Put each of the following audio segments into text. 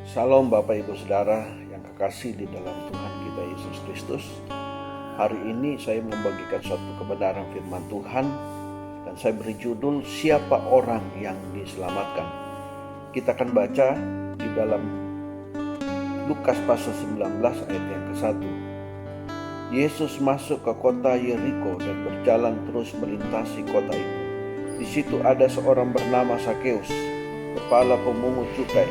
Salam Bapak Ibu Saudara yang kekasih di dalam Tuhan kita Yesus Kristus. Hari ini saya membagikan suatu kebenaran firman Tuhan dan saya beri judul Siapa Orang yang Diselamatkan. Kita akan baca di dalam Lukas pasal 19 ayat yang ke-1. Yesus masuk ke kota Yeriko dan berjalan terus melintasi kota itu. Di situ ada seorang bernama Sakeus, kepala pemungut cukai.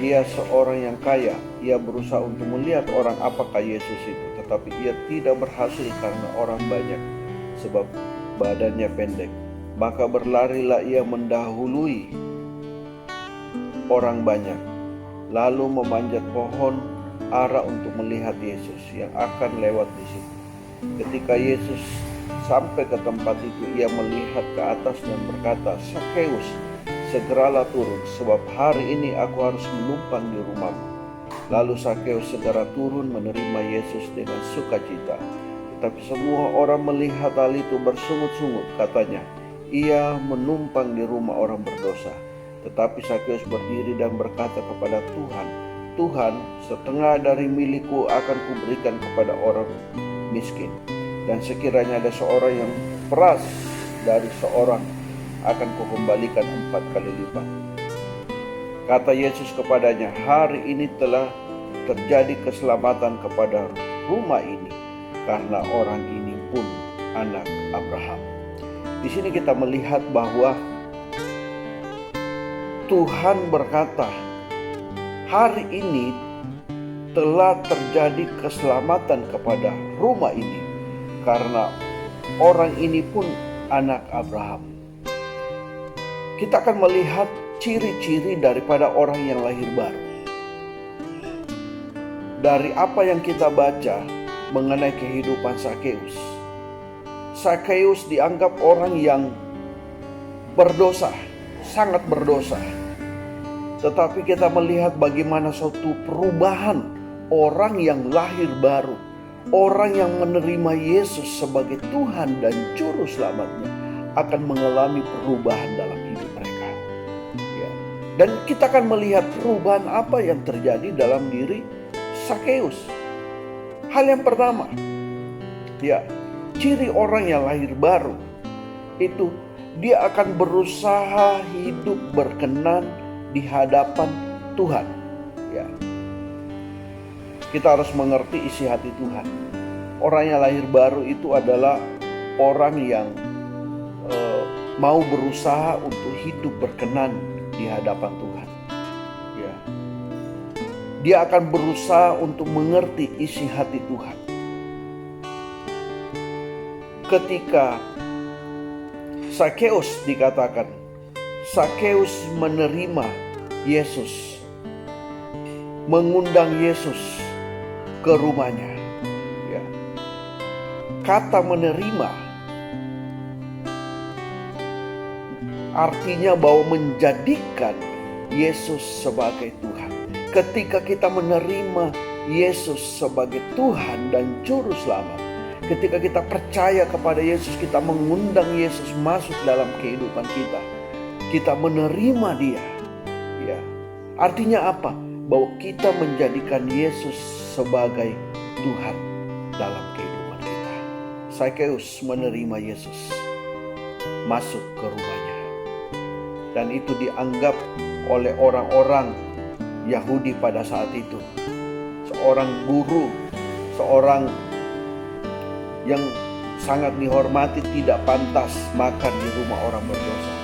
Dia seorang yang kaya. Ia berusaha untuk melihat orang apakah Yesus itu, tetapi ia tidak berhasil karena orang banyak, sebab badannya pendek. Maka berlarilah ia mendahului orang banyak, lalu memanjat pohon ara untuk melihat Yesus yang akan lewat di situ. Ketika Yesus sampai ke tempat itu, ia melihat ke atas dan berkata, "Sakeus, segeralah turun, sebab hari ini aku harus menumpang di rumahmu." Lalu Sakeus segera turun menerima Yesus dengan sukacita. Tetapi semua orang melihat hal itu bersungut-sungut, katanya, "Ia menumpang di rumah orang berdosa." Tetapi Sakeus berdiri dan berkata kepada Tuhan, "Tuhan, setengah dari milikku akan kuberikan kepada orang miskin. Dan sekiranya ada seorang yang peras dari seorang, akan kukembalikan 4 kali lipat." Kata Yesus kepadanya, "Hari ini telah terjadi keselamatan kepada rumah ini, karena orang ini pun anak Abraham." Di sini kita melihat bahwa Tuhan berkata, hari ini telah terjadi keselamatan kepada rumah ini, karena orang ini pun anak Abraham. Kita akan melihat ciri-ciri daripada orang yang lahir baru. Dari apa yang kita baca mengenai kehidupan Sakeus. Sakeus dianggap orang yang berdosa, sangat berdosa. Tetapi kita melihat bagaimana suatu perubahan orang yang lahir baru, orang yang menerima Yesus sebagai Tuhan dan Juru Selamatnya, akan mengalami perubahan dalam hidup mereka. Ya. Dan kita akan melihat perubahan apa yang terjadi dalam diri Sakeus. Hal yang pertama, ya, ciri orang yang lahir baru itu dia akan berusaha hidup berkenan di hadapan Tuhan. Ya. Kita harus mengerti isi hati Tuhan. Orang yang lahir baru itu adalah orang yang mau berusaha untuk hidup berkenan di hadapan Tuhan. Ya. Dia akan berusaha untuk mengerti isi hati Tuhan. Ketika Sakeus dikatakan, Sakeus menerima Yesus, mengundang Yesus ke rumahnya. Ya. Kata menerima artinya bahwa menjadikan Yesus sebagai Tuhan. Ketika kita menerima Yesus sebagai Tuhan dan Juru Selamat, ketika kita percaya kepada Yesus, kita mengundang Yesus masuk dalam kehidupan kita. Kita menerima Dia. Ya. Artinya apa? Bahwa kita menjadikan Yesus sebagai Tuhan dalam kehidupan kita. Sakeus menerima Yesus masuk ke rumahnya. Dan itu dianggap oleh orang-orang Yahudi pada saat itu. Seorang guru, seorang yang sangat dihormati tidak pantas makan di rumah orang berdosa.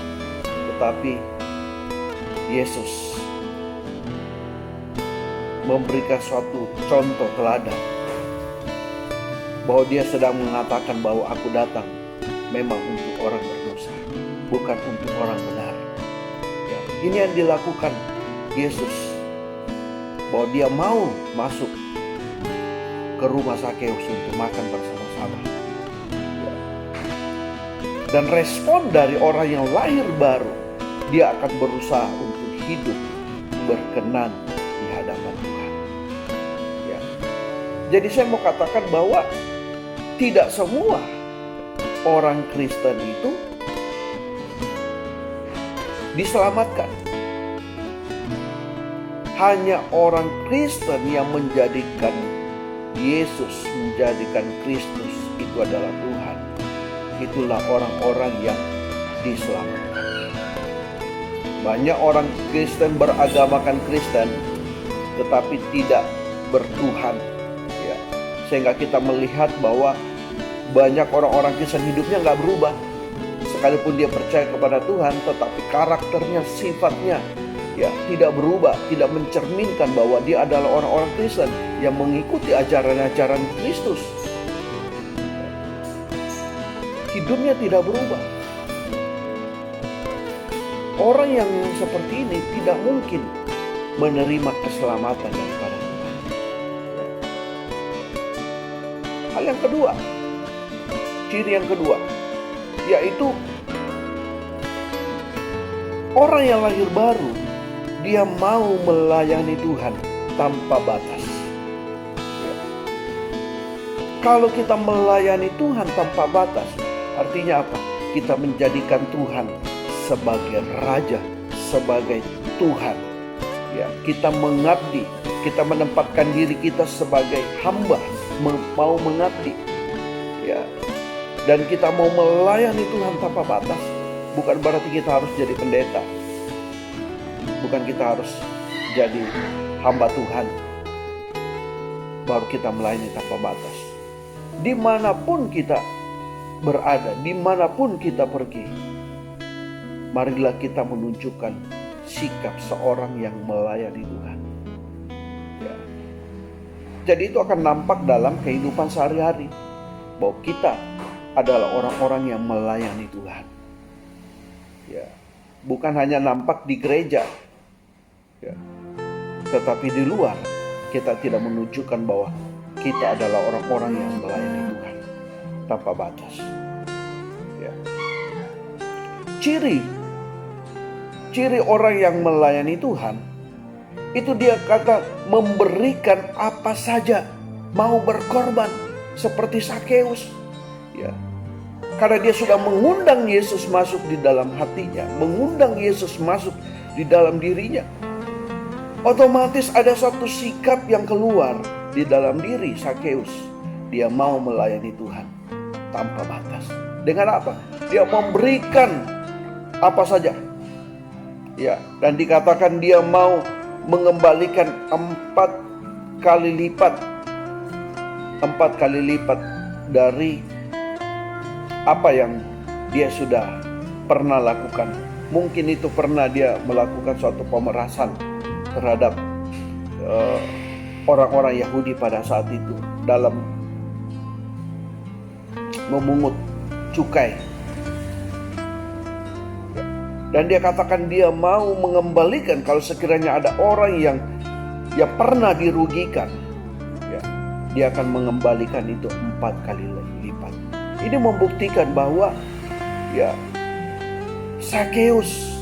Tetapi Yesus memberikan suatu contoh teladan bahwa dia sedang mengatakan bahwa aku datang memang untuk orang berdosa, bukan untuk orang benar. Ya, ini yang dilakukan Yesus, bahwa dia mau masuk ke rumah Sakeus untuk makan bersama-sama. Ya. Dan respon dari orang yang lahir baru, dia akan berusaha untuk hidup berkenan di hadapan Tuhan. Ya. Jadi saya mau katakan bahwa tidak semua orang Kristen itu diselamatkan. Hanya orang Kristen yang menjadikan Yesus, menjadikan Kristus itu adalah Tuhan. Itulah orang-orang yang diselamatkan. Banyak orang Kristen beragamakan Kristen, tetapi tidak bertuhan. Ya. Sehingga kita melihat bahwa banyak orang-orang Kristen hidupnya nggak berubah. Sekalipun dia percaya kepada Tuhan, tetapi karakternya, sifatnya ya tidak berubah, tidak mencerminkan bahwa dia adalah orang-orang Kristen yang mengikuti ajaran-ajaran Kristus. Hidupnya tidak berubah. Orang yang seperti ini tidak mungkin menerima keselamatan daripada Tuhan. Hal yang kedua, ciri yang kedua, yaitu orang yang lahir baru, dia mau melayani Tuhan tanpa batas. Ya. Kalau kita melayani Tuhan tanpa batas, artinya apa? Kita menjadikan Tuhan sebagai Raja, sebagai Tuhan. Ya, kita mengabdi, kita menempatkan diri kita sebagai hamba, mau mengabdi. Ya. Dan kita mau melayani Tuhan tanpa batas, bukan berarti kita harus jadi pendeta. Bukan kita harus jadi hamba Tuhan baru kita melayani tanpa batas. Dimanapun kita berada, dimanapun kita pergi, marilah kita menunjukkan sikap seorang yang melayani Tuhan. Ya. Jadi itu akan nampak dalam kehidupan sehari-hari, bahwa kita adalah orang-orang yang melayani Tuhan. Ya. Bukan hanya nampak di gereja, ya. Tetapi di luar kita tidak menunjukkan bahwa kita adalah orang-orang yang melayani Tuhan tanpa batas. Ya. Ciri orang yang melayani Tuhan itu dia kata memberikan apa saja, mau berkorban seperti Sakeus. Ya. Karena dia sudah mengundang Yesus masuk di dalam hatinya, mengundang Yesus masuk di dalam dirinya. Otomatis ada suatu sikap yang keluar di dalam diri Sakeus. Dia mau melayani Tuhan tanpa batas. Dengan apa? Dia memberikan apa saja. Ya, dan dikatakan dia mau mengembalikan 4 kali lipat. 4 kali lipat dari apa yang dia sudah pernah lakukan. Mungkin itu pernah dia melakukan suatu pemerasan terhadap orang-orang Yahudi pada saat itu dalam memungut cukai. Dan dia katakan dia mau mengembalikan kalau sekiranya ada orang yang pernah dirugikan, ya, dia akan mengembalikan itu 4 kali lipat. Ini membuktikan bahwa ya Sakeus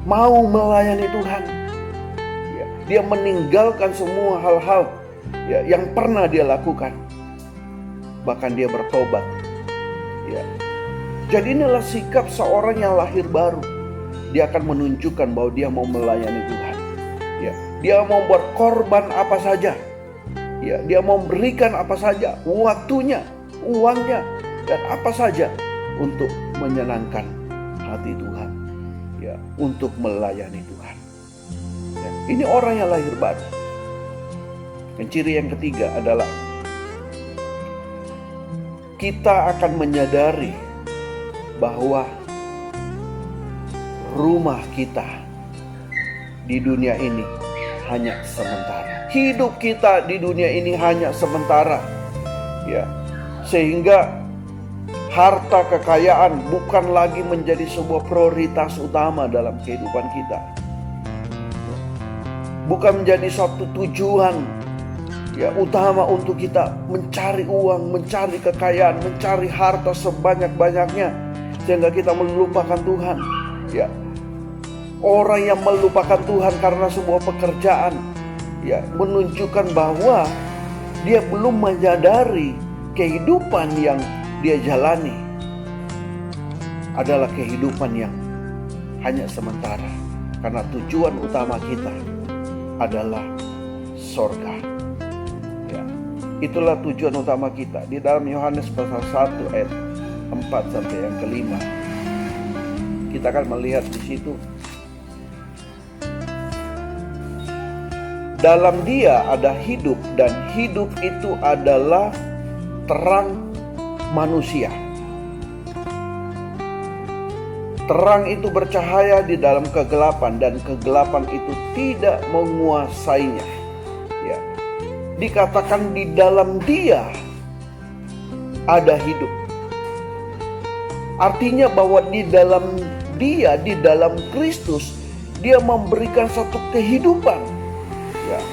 mau melayani Tuhan. Ya, dia meninggalkan semua hal-hal ya, yang pernah dia lakukan. Bahkan dia bertobat. Ya. Jadi inilah sikap seorang yang lahir baru. Dia akan menunjukkan bahwa dia mau melayani Tuhan. Ya, dia mau berkorban apa saja. Ya, dia mau memberikan apa saja, waktunya, uangnya, dan apa saja untuk menyenangkan hati Tuhan. Ya, untuk melayani Tuhan. Ya, ini orang yang lahir baru. Dan ciri yang ketiga adalah kita akan menyadari bahwa rumah kita di dunia ini hanya sementara. Hidup kita di dunia ini hanya sementara. Ya. Sehingga harta kekayaan bukan lagi menjadi sebuah prioritas utama dalam kehidupan kita. Bukan menjadi suatu tujuan ya utama untuk kita mencari uang, mencari kekayaan, mencari harta sebanyak-banyaknya sehingga kita melupakan Tuhan. Ya. Orang yang melupakan Tuhan karena sebuah pekerjaan ya menunjukkan bahwa dia belum menyadari kehidupan yang dia jalani adalah kehidupan yang hanya sementara. Karena tujuan utama kita adalah sorga. Ya. Itulah tujuan utama kita. Di dalam Yohanes pasal 1 ayat 4 sampai yang ke-5. Kita akan melihat di situ. Dalam Dia ada hidup, dan hidup itu adalah terang manusia. Terang itu bercahaya di dalam kegelapan, dan kegelapan itu tidak menguasainya. Ya. Dikatakan di dalam Dia ada hidup. Artinya bahwa di dalam Dia, di dalam Kristus, Dia memberikan satu kehidupan. Ya.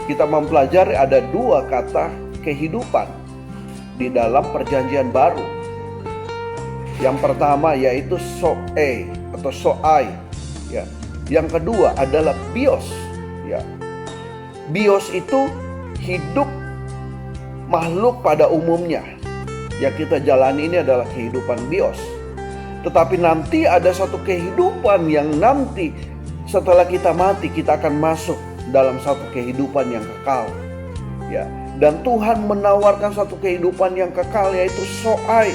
Kita mempelajari ada dua kata kehidupan di dalam Perjanjian Baru. Yang pertama yaitu soe atau soai, ya. Yang kedua adalah bios, ya. Bios itu hidup makhluk pada umumnya. Yang kita jalani ini adalah kehidupan bios. Tetapi nanti ada satu kehidupan yang nanti setelah kita mati kita akan masuk dalam satu kehidupan yang kekal, ya. Dan Tuhan menawarkan satu kehidupan yang kekal yaitu soai,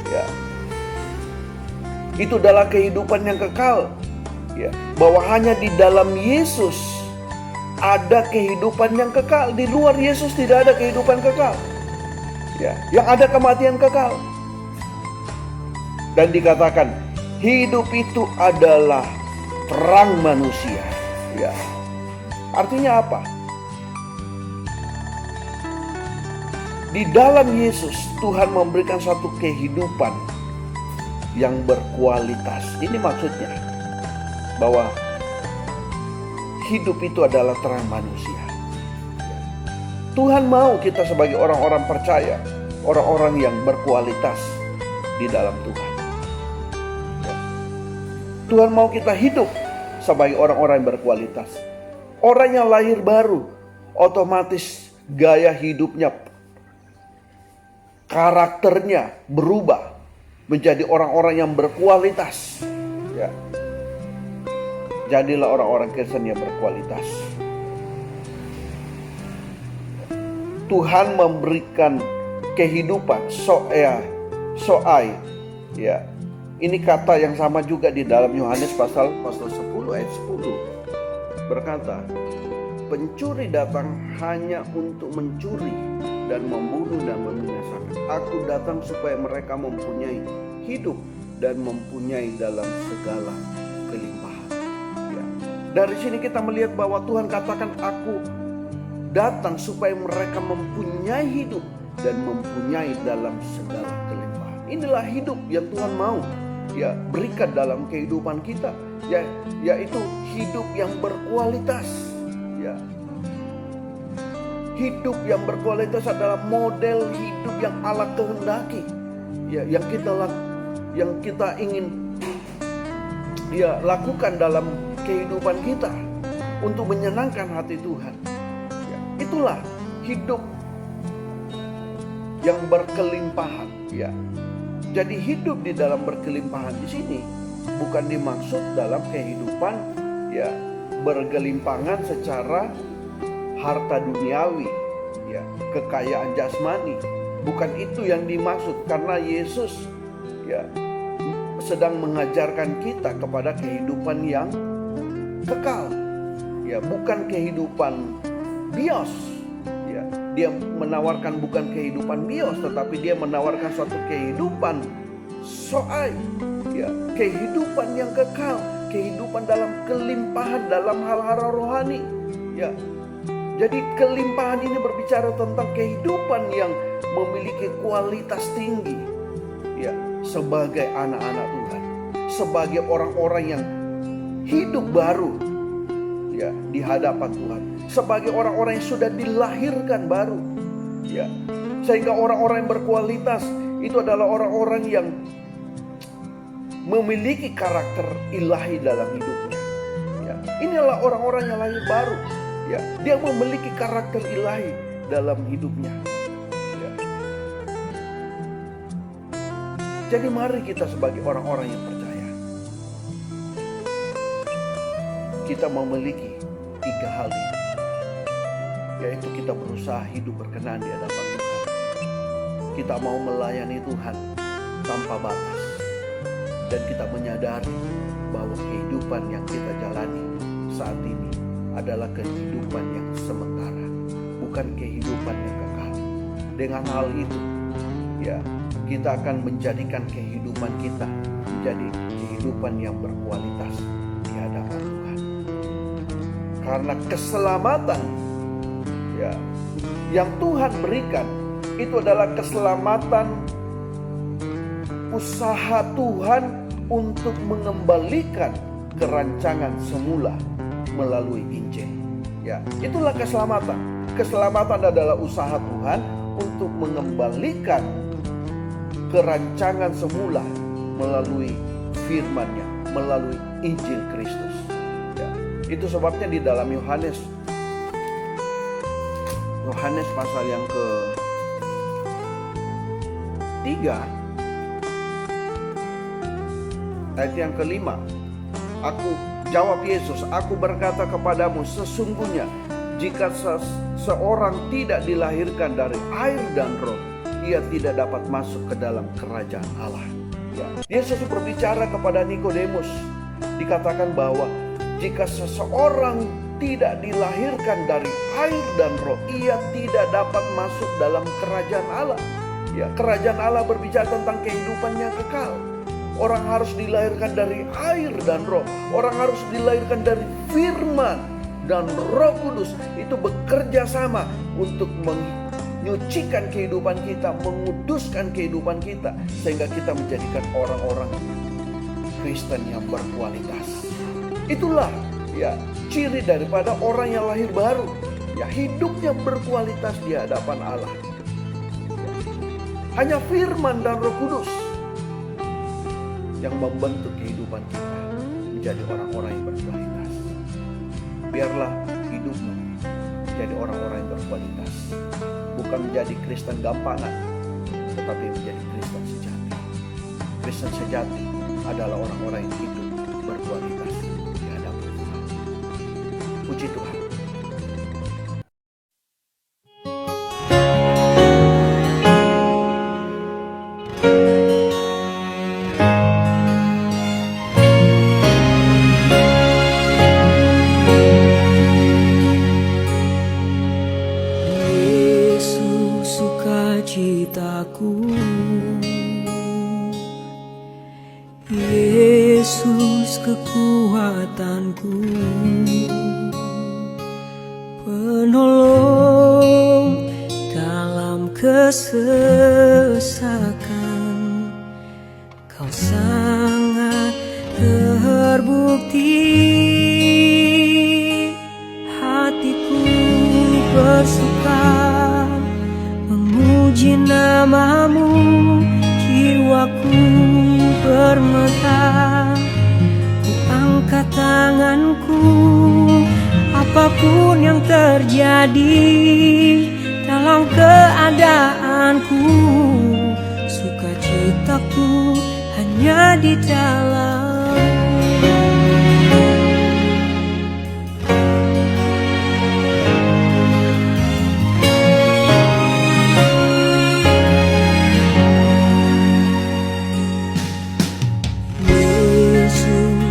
ya. Itu adalah kehidupan yang kekal, ya. Bahwa hanya di dalam Yesus ada kehidupan yang kekal. Di luar Yesus tidak ada kehidupan kekal, ya. Yang ada kematian kekal. Dan dikatakan hidup itu adalah terang manusia, ya. Artinya apa? Di dalam Yesus Tuhan memberikan satu kehidupan yang berkualitas. Ini maksudnya bahwa hidup itu adalah terang manusia. Tuhan mau kita sebagai orang-orang percaya, orang-orang yang berkualitas di dalam Tuhan. Tuhan mau kita hidup sebagai orang-orang yang berkualitas. Orang yang lahir baru, otomatis gaya hidupnya, karakternya berubah menjadi orang-orang yang berkualitas, ya. Jadilah orang-orang Kristen yang berkualitas. Tuhan memberikan kehidupan soai, ya. Ini kata yang sama juga di dalam Yohanes pasal 10 ayat 10. Berkata, pencuri datang hanya untuk mencuri dan membunuh dan membinasakan. Aku datang supaya mereka mempunyai hidup dan mempunyai dalam segala kelimpahan. Ya. Dari sini kita melihat bahwa Tuhan katakan aku datang supaya mereka mempunyai hidup dan mempunyai dalam segala kelimpahan. Inilah hidup yang Tuhan mau, ya, berikan dalam kehidupan kita, ya, yaitu hidup yang berkualitas, ya. Hidup yang berkualitas adalah model hidup yang Allah kehendaki, ya, yang kita ingin, ya, lakukan dalam kehidupan kita untuk menyenangkan hati Tuhan. Ya, itulah hidup yang berkelimpahan, ya. Jadi hidup di dalam berkelimpahan di sini bukan dimaksud dalam kehidupan, ya, bergelimpangan secara harta duniawi, ya, kekayaan jasmani. Bukan itu yang dimaksud, karena Yesus, ya, sedang mengajarkan kita kepada kehidupan yang kekal, ya, bukan kehidupan bios, ya. Dia menawarkan bukan kehidupan bios, tetapi dia menawarkan suatu kehidupan soai, ya, kehidupan yang kekal, kehidupan dalam kelimpahan dalam hal-hal rohani, ya. Jadi kelimpahan ini berbicara tentang kehidupan yang memiliki kualitas tinggi, ya, sebagai anak-anak Tuhan, sebagai orang-orang yang hidup baru, ya, di hadapan Tuhan, sebagai orang-orang yang sudah dilahirkan baru, ya. Sehingga orang-orang yang berkualitas itu adalah orang-orang yang memiliki karakter ilahi dalam hidupnya, ya. Inilah orang-orang yang lahir baru, ya, dia memiliki karakter ilahi dalam hidupnya, ya. Jadi mari kita sebagai orang-orang yang percaya, kita memiliki tiga hal ini, yaitu kita berusaha hidup berkenan di hadapan Tuhan. Kita mau melayani Tuhan tanpa batas, dan kita menyadari bahwa kehidupan yang kita jalani saat ini adalah kehidupan yang sementara, bukan kehidupan yang kekal. Dengan hal itu, ya, kita akan menjadikan kehidupan kita menjadi kehidupan yang berkualitas di hadapan Tuhan. Karena keselamatan, ya, yang Tuhan berikan itu adalah keselamatan usaha Tuhan untuk mengembalikan kerancangan semula melalui Injil. Ya, itulah keselamatan. Keselamatan adalah usaha Tuhan untuk mengembalikan kerancangan semula melalui firman-Nya, melalui Injil Kristus. Ya, itu sebabnya di dalam Yohanes pasal yang ke-3 ayat yang ke-5, jawab Yesus, aku berkata kepadamu, sesungguhnya jika seorang tidak dilahirkan dari air dan roh, ia tidak dapat masuk ke dalam kerajaan Allah. Ya. Yesus berbicara kepada Nikodemus, dikatakan bahwa jika seseorang tidak dilahirkan dari air dan roh, ia tidak dapat masuk dalam kerajaan Allah. Ya, kerajaan Allah berbicara tentang kehidupan yang kekal. Orang harus dilahirkan dari air dan roh. Orang harus dilahirkan dari firman dan Roh Kudus. Itu bekerja sama untuk menyucikan kehidupan kita, menguduskan kehidupan kita, sehingga kita menjadikan orang-orang Kristen yang berkualitas. Itulah, ya, ciri daripada orang yang lahir baru. Ya, hidupnya berkualitas di hadapan Allah. Hanya firman dan Roh Kudus yang membentuk kehidupan kita menjadi orang-orang yang berkualitas. Biarlah hidupmu menjadi orang-orang yang berkualitas, bukan menjadi Kristen gampangan, tetapi menjadi Kristen sejati. Kristen sejati adalah orang-orang yang hidup berkualitas di hadapan Tuhan. Puji Tuhan. Yesus kekuatanku, penolong dalam kesesakan. Kau sangat terbukti, hatiku bersuka memuji nama-Mu, jiwaku bermegah. Ku angkat tanganku, apapun yang terjadi dalam keadaanku, sukacitaku hanya di dalam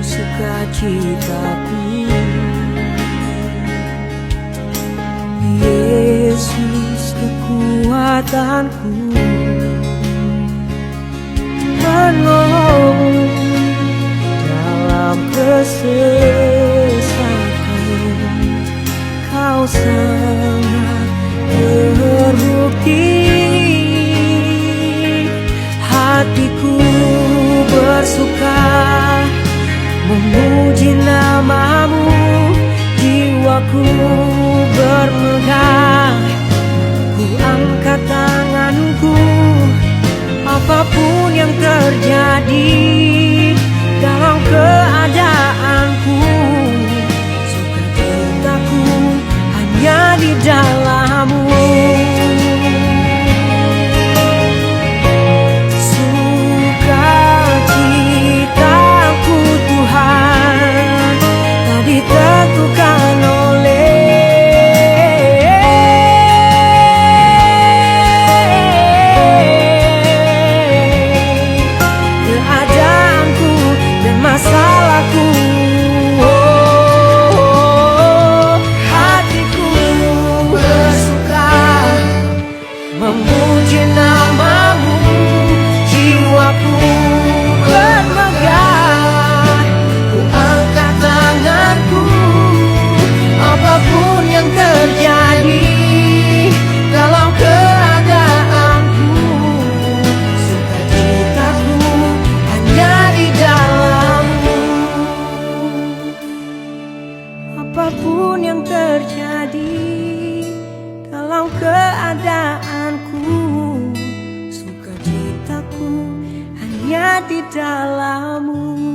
sukacitaku. Yesus kekuatanku, penolong dalam kesesakan. Kau sangat terbukti, hatiku bersuka memuji nama-Mu, jiwaku bermegah. Ku angkat tanganku, apapun yang terjadi dalam keadaanku, sukacitaku hanya di dalam-Mu. Sukacitaku Tuhan tak ditentukan oleh apapun yang terjadi dalam keadaanku, sukacitaku hanya di dalam-Mu.